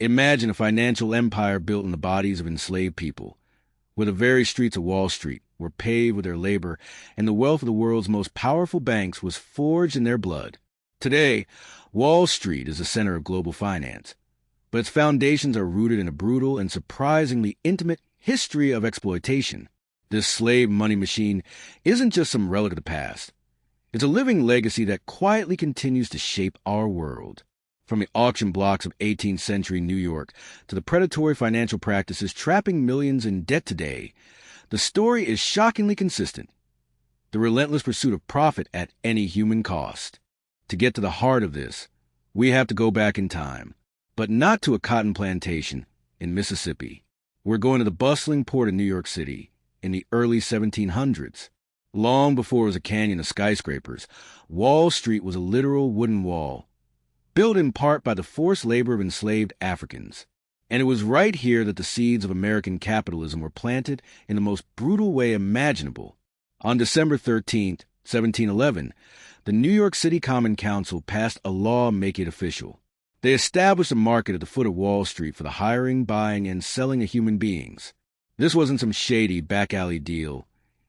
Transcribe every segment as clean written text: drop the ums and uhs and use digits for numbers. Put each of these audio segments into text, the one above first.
Imagine a financial empire built in the bodies of enslaved people, where the very streets of Wall Street were paved with their labor and the wealth of the world's most powerful banks was forged in their blood. Today, Wall Street is the center of global finance, but its foundations are rooted in a brutal and surprisingly intimate history of exploitation. This slave money machine isn't just some relic of the past. It's a living legacy that quietly continues to shape our world. From the auction blocks of 18th century New York to the predatory financial practices trapping millions in debt today, the story is shockingly consistent. The relentless pursuit of profit at any human cost. To get to the heart of this, we have to go back in time, but not to a cotton plantation in Mississippi. We're going to the bustling port of New York City in the early 1700s. Long before it was a canyon of skyscrapers, Wall Street was a literal wooden wall, built in part by the forced labor of enslaved Africans. And it was right here that the seeds of American capitalism were planted in the most brutal way imaginable. On December 13, 1711, the New York City Common Council passed a law making it official. They established a market at the foot of Wall Street for the hiring, buying, and selling of human beings. This wasn't some shady back-alley deal.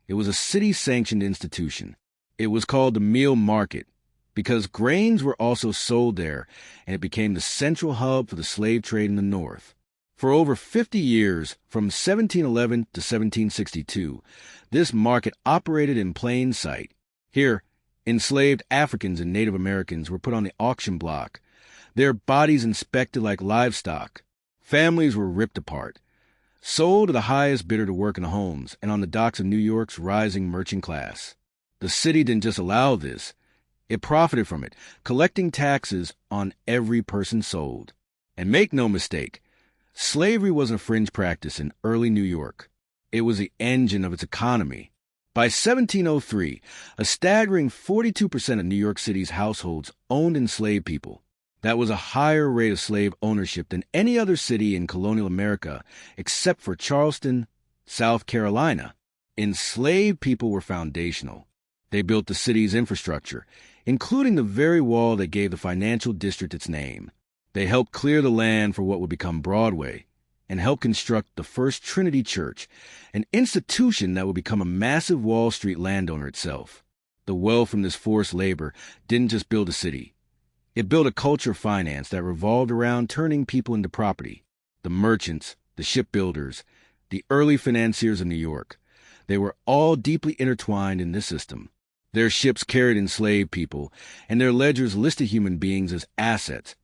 It was a city-sanctioned institution. It was called the meal market because grains were also sold there, and it became the central hub for the slave trade in the North. For over 50 years, from 1711 to 1762, this market operated in plain sight. Here, enslaved Africans and Native Americans were put on the auction block, their bodies inspected like livestock. Families were ripped apart, sold to the highest bidder to work in the homes and on the docks of New York's rising merchant class. The city didn't just allow this, it profited from it, collecting taxes on every person sold. And make no mistake, slavery wasn't a fringe practice in early New York. It was the engine of its economy. By 1703, a staggering 42% of New York City's households owned enslaved people. That was a higher rate of slave ownership than any other city in colonial America, except for Charleston, South Carolina. Enslaved people were foundational. They built the city's infrastructure, including the very wall that gave the financial district its name. They helped clear the land for what would become Broadway, and helped construct the First Trinity Church, an institution that would become a massive Wall Street landowner itself. The wealth from this forced labor didn't just build a city. It built a culture of finance that revolved around turning people into property. The merchants, the shipbuilders, the early financiers of New York, they were all deeply intertwined in this system. Their ships carried enslaved people, and their ledgers listed human beings as assets,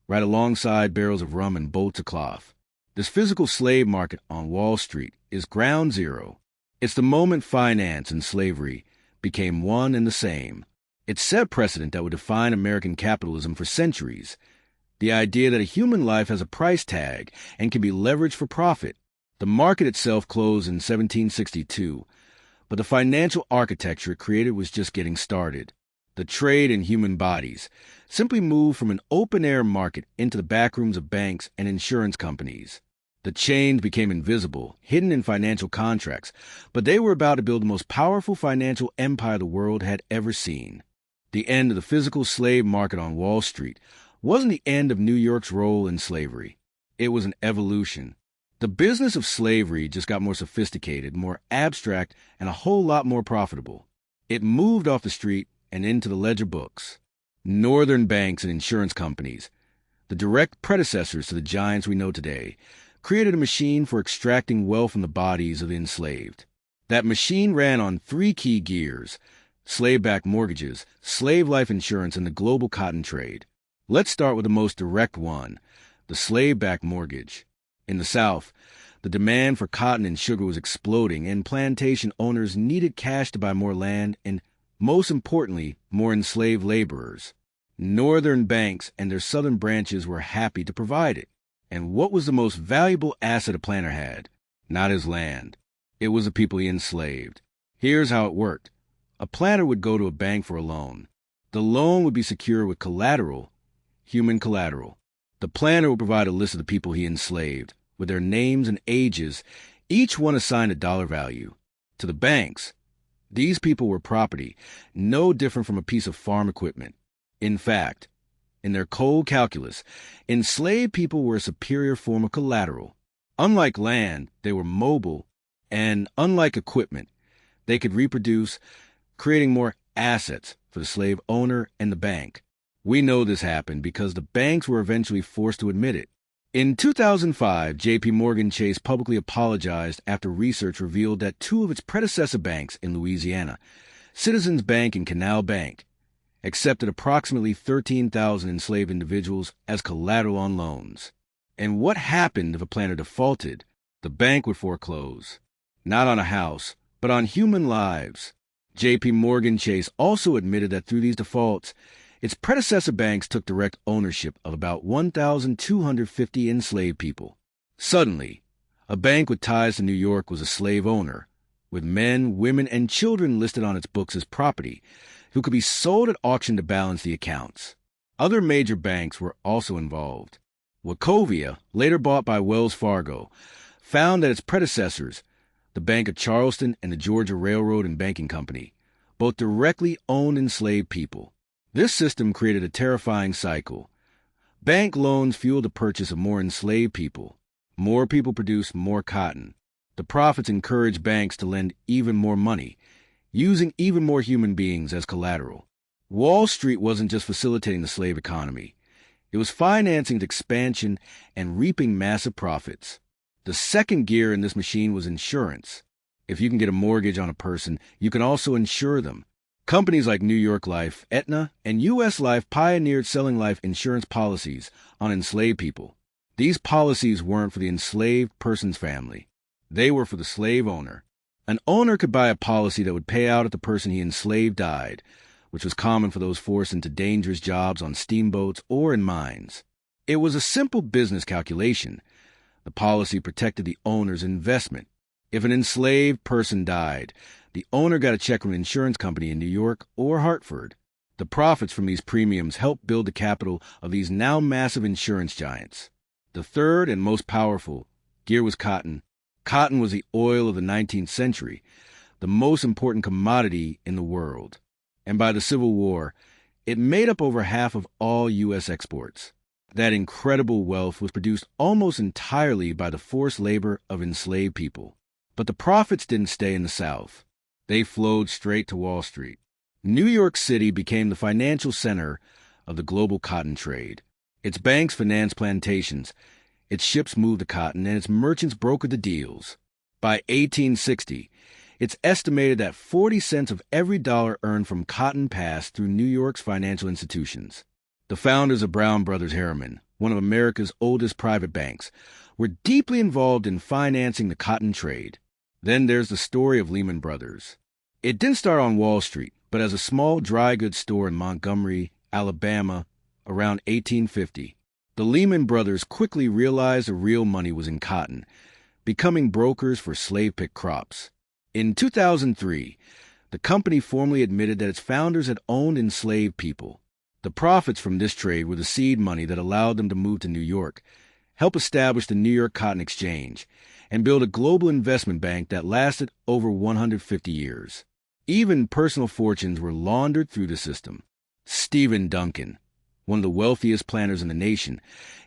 right alongside barrels of rum and bolts of cloth. This physical slave market on Wall Street is ground zero. It's the moment finance and slavery became one and the same. It set precedent that would define American capitalism for centuries. The idea that a human life has a price tag and can be leveraged for profit. The market itself closed in 1762, but the financial architecture it created was just getting started. The trade in human bodies simply moved from an open-air market into the backrooms of banks and insurance companies. The chains became invisible, hidden in financial contracts, but they were about to build the most powerful financial empire the world had ever seen. The end of the physical slave market on Wall Street wasn't the end of New York's role in slavery. It was an evolution. The business of slavery just got more sophisticated, more abstract, and a whole lot more profitable. It moved off the street and into the ledger books. Northern banks and insurance companies, the direct predecessors to the giants we know today, created a machine for extracting wealth from the bodies of the enslaved. That machine ran on three key gears: slave-backed mortgages, slave life insurance, and the global cotton trade. Let's start with the most direct one, the slave-backed mortgage. In the South, the demand for cotton and sugar was exploding, and plantation owners needed cash to buy more land and, most importantly, more enslaved laborers. Northern banks and their southern branches were happy to provide it. And what was the most valuable asset a planter had? Not his land. It was the people he enslaved. Here's how it worked. A planter would go to a bank for a loan. The loan would be secured with collateral, human collateral. The planter would provide a list of the people he enslaved, with their names and ages, each one assigned a dollar value. To the banks, these people were property, no different from a piece of farm equipment. In fact, In their cold calculus, enslaved people were a superior form of collateral. Unlike land, they were mobile, and unlike equipment, they could reproduce, creating more assets for the slave owner and the bank. We know this happened because the banks were eventually forced to admit it. In 2005, JPMorgan Chase publicly apologized after research revealed that two of its predecessor banks in Louisiana, Citizens Bank and Canal Bank, accepted approximately 13,000 enslaved individuals as collateral on loans. And what happened if a planter defaulted? The bank would foreclose, not on a house, but on human lives. JPMorgan Chase also admitted that through these defaults, its predecessor banks took direct ownership of about 1,250 enslaved people. Suddenly, a bank with ties to New York was a slave owner, with men, women, and children listed on its books as property, who could be sold at auction to balance the accounts. Other major banks were also involved. Wachovia, later bought by Wells Fargo, found that its predecessors, the Bank of Charleston and the Georgia Railroad and Banking Company, both directly owned enslaved people. This system created a terrifying cycle. Bank loans fueled the purchase of more enslaved people. More people produced more cotton. The profits encouraged banks to lend even more money, using even more human beings as collateral. Wall Street wasn't just facilitating the slave economy. It was financing its expansion and reaping massive profits. The second gear in this machine was insurance. If you can get a mortgage on a person, you can also insure them. Companies like New York Life, Aetna, and U.S. Life pioneered selling life insurance policies on enslaved people. These policies weren't for the enslaved person's family. They were for the slave owner. An owner could buy a policy that would pay out if the person he enslaved died, which was common for those forced into dangerous jobs on steamboats or in mines. It was a simple business calculation. The policy protected the owner's investment. If an enslaved person died, the owner got a check from an insurance company in New York or Hartford. The profits from these premiums helped build the capital of these now massive insurance giants. The third and most powerful gear was cotton. Cotton was the oil of the 19th century, the most important commodity in the world. And by the Civil War, it made up over half of all U.S. exports. That incredible wealth was produced almost entirely by the forced labor of enslaved people. But the profits didn't stay in the South. They flowed straight to Wall Street. New York City became the financial center of the global cotton trade. Its banks financed plantations, its ships moved the cotton, and its merchants brokered the deals. By 1860, it's estimated that 40 cents of every dollar earned from cotton passed through New York's financial institutions. The founders of Brown Brothers Harriman, one of America's oldest private banks, were deeply involved in financing the cotton trade. Then there's the story of Lehman Brothers. It didn't start on Wall Street, but as a small dry goods store in Montgomery, Alabama, around 1850. The Lehman Brothers quickly realized the real money was in cotton, becoming brokers for slave-picked crops. In 2003, the company formally admitted that its founders had owned enslaved people. The profits from this trade were the seed money that allowed them to move to New York, help establish the New York Cotton Exchange, and build a global investment bank that lasted over 150 years. Even personal fortunes were laundered through the system. Stephen Duncan, one of the wealthiest planters in the nation,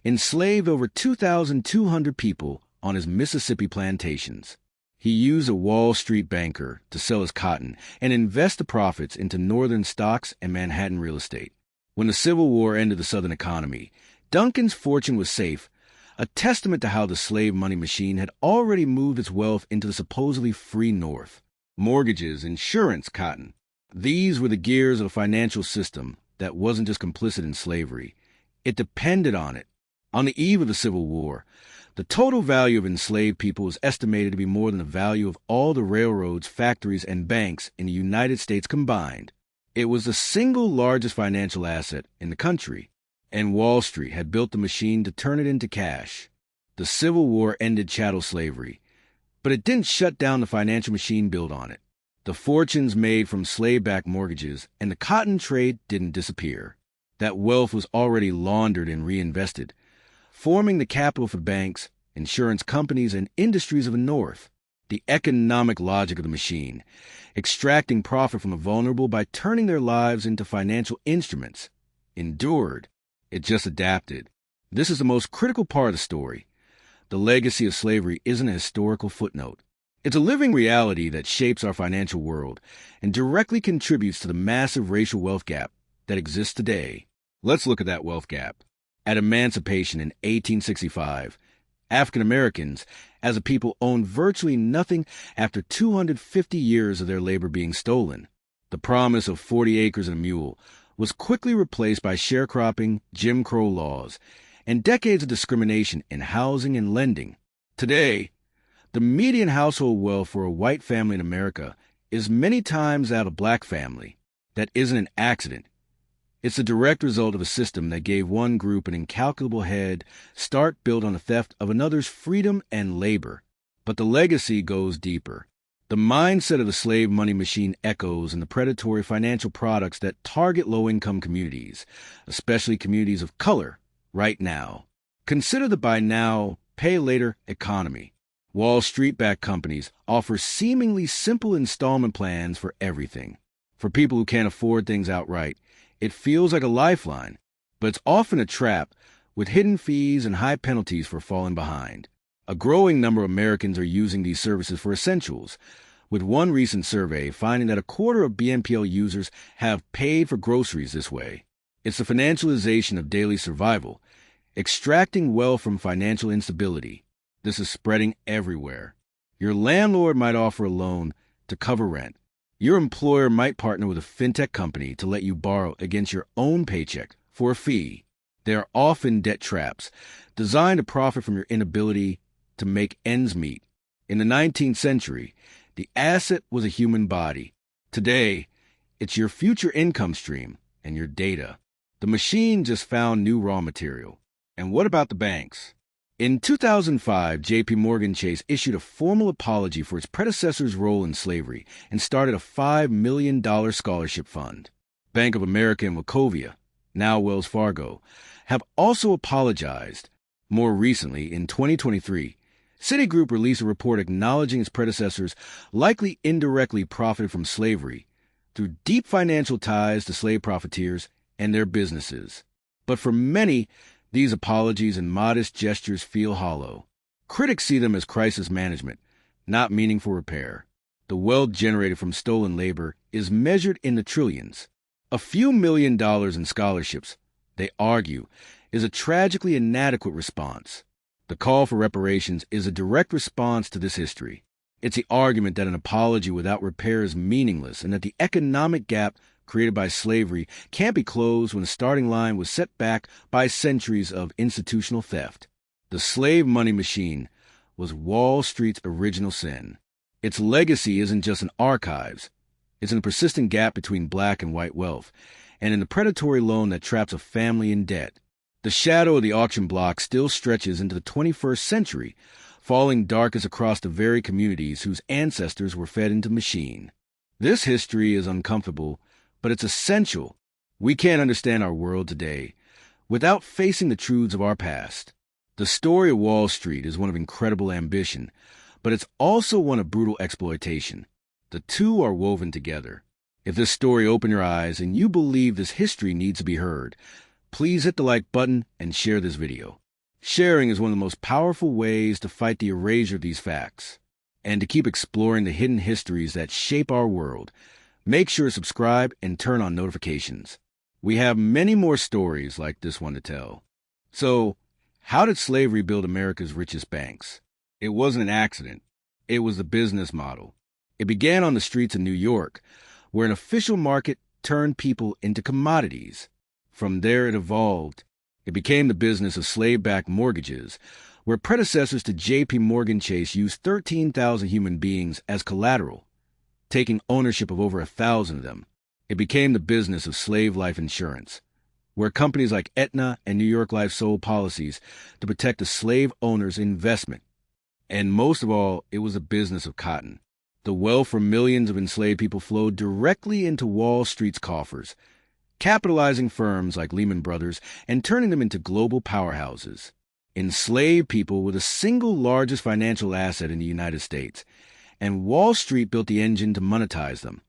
enslaved over 2,200 people on his Mississippi plantations. He used a Wall Street banker to sell his cotton and invest the profits into northern stocks and Manhattan real estate. When the Civil War ended the Southern economy, Duncan's fortune was safe, a testament to how the slave money machine had already moved its wealth into the supposedly free North. Mortgages, insurance, cotton. These were the gears of a financial system that wasn't just complicit in slavery. It depended on it. On the eve of the Civil War, the total value of enslaved people was estimated to be more than the value of all the railroads, factories, and banks in the United States combined. It was the single largest financial asset in the country, and Wall Street had built the machine to turn it into cash. The Civil War ended chattel slavery, but it didn't shut down the financial machine built on it. The fortunes made from slave-backed mortgages and the cotton trade didn't disappear. That wealth was already laundered and reinvested, forming the capital for banks, insurance companies, and industries of the North. The economic logic of the machine, extracting profit from the vulnerable by turning their lives into financial instruments, endured. It just adapted. This is the most critical part of the story. The legacy of slavery isn't a historical footnote. It's a living reality that shapes our financial world and directly contributes to the massive racial wealth gap that exists today. Let's look at that wealth gap. At emancipation in 1865, African Americans, as a people, owned virtually nothing after 250 years of their labor being stolen. The promise of 40 acres and a mule was quickly replaced by sharecropping, Jim Crow laws, and decades of discrimination in housing and lending. Today, the median household wealth for a white family in America is many times that of a black family. That isn't an accident. It's the direct result of a system that gave one group an incalculable head start built on the theft of another's freedom and labor. But the legacy goes deeper. The mindset of the slave money machine echoes in the predatory financial products that target low-income communities, especially communities of color, right now. Consider the buy now, pay later economy. Wall Street-backed companies offer seemingly simple installment plans for everything. For people who can't afford things outright, it feels like a lifeline, but it's often a trap with hidden fees and high penalties for falling behind. A growing number of Americans are using these services for essentials, with one recent survey finding that a quarter of BNPL users have paid for groceries this way. It's the financialization of daily survival, extracting wealth from financial instability. This is spreading everywhere. Your landlord might offer a loan to cover rent. Your employer might partner with a fintech company to let you borrow against your own paycheck for a fee. They are often debt traps, designed to profit from your inability to make ends meet. In the 19th century, the asset was a human body. Today, it's your future income stream and your data. The machine just found new raw material. And what about the banks? In 2005, JPMorgan Chase issued a formal apology for its predecessor's role in slavery and started a $5 million scholarship fund. Bank of America and Wachovia, now Wells Fargo, have also apologized. More recently, in 2023, Citigroup released a report acknowledging its predecessors likely indirectly profited from slavery through deep financial ties to slave profiteers and their businesses. But for many, these apologies and modest gestures feel hollow. Critics see them as crisis management, not meaningful repair. The wealth generated from stolen labor is measured in the trillions. A few $1 million in scholarships, they argue, is a tragically inadequate response. The call for reparations is a direct response to this history. It's the argument that an apology without repair is meaningless and that the economic gap created by slavery can't be closed when the starting line was set back by centuries of institutional theft. The slave money machine was Wall Street's original sin. Its legacy isn't just in archives. It's in the persistent gap between black and white wealth, and in the predatory loan that traps a family in debt. The shadow of the auction block still stretches into the 21st century, falling darkest across the very communities whose ancestors were fed into the machine. This history is uncomfortable, but it's essential. We can't understand our world today without facing the truths of our past. The story of Wall Street is one of incredible ambition, but it's also one of brutal exploitation. The two are woven together. If this story opened your eyes and you believe this history needs to be heard, please hit the like button and share this video. Sharing is one of the most powerful ways to fight the erasure of these facts. And to keep exploring the hidden histories that shape our world, make sure to subscribe and turn on notifications. We have many more stories like this one to tell. So, how did slavery build America's richest banks? It wasn't an accident. It was the business model. It began on the streets of New York, where an official market turned people into commodities. From there it evolved. It became the business of slave-backed mortgages, where predecessors to JPMorgan Chase used 13,000 human beings as collateral, taking ownership of over 1,000 of them. It became the business of slave life insurance, where companies like Aetna and New York Life sold policies to protect the slave owner's investment. And most of all, it was a business of cotton. The wealth from millions of enslaved people flowed directly into Wall Street's coffers, capitalizing firms like Lehman Brothers and turning them into global powerhouses. Enslaved people were the single largest financial asset in the United States, and Wall Street built the engine to monetize them.